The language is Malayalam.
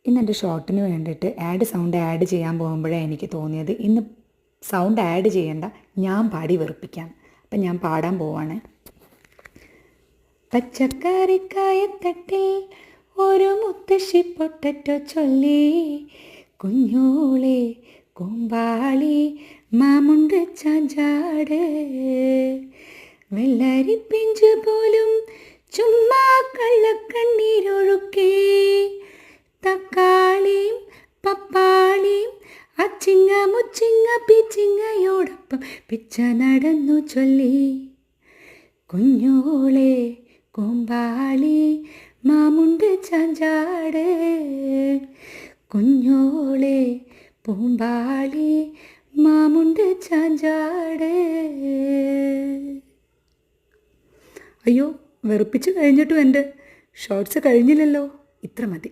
ഇന്ന് എൻ്റെ ഷോർട്ടിന് വേണ്ടിയിട്ട് സൗണ്ട് ആഡ് ചെയ്യാൻ പോകുമ്പോഴേ എനിക്ക് തോന്നിയത് ഇന്ന് സൗണ്ട് ആഡ് ചെയ്യേണ്ട, ഞാൻ പാടി വെറുപ്പിക്കാം. അപ്പം ഞാൻ പാടാൻ പോവാണ്. പച്ചക്കറിക്കായത്തട്ടിൽ ഒരു മുത്തശ്ശി പൊട്ടറ്റോ ചൊല്ലി, കുഞ്ഞോളെ കൂമ്പാളി മാമുണ്ട് ചാഞ്ചാട്, വെള്ളരിപ്പിഞ്ച് പോലും ചുമ്മാ കള്ളക്കണ്ണീരൊഴുക്കി, തക്കാളിയും പപ്പാളിയും അച്ചിങ്ങ മുച്ചിങ്ങ പിച്ചിങ്ങയോടൊപ്പം പിച്ച നടന്നു ചൊല്ലി, കുഞ്ഞോളെ കൂമ്പാളി മാമുണ്ട് ചാഞ്ചാട്, കുഞ്ഞോളെ പൂമ്പാളി മാമുണ്ട് ചാഞ്ചാട്. അയ്യോ, വെറുപ്പിച്ച് കഴിഞ്ഞിട്ടും എൻ്റെ ഷോർട്സ് കഴിഞ്ഞില്ലല്ലോ. ഇത്ര മതി.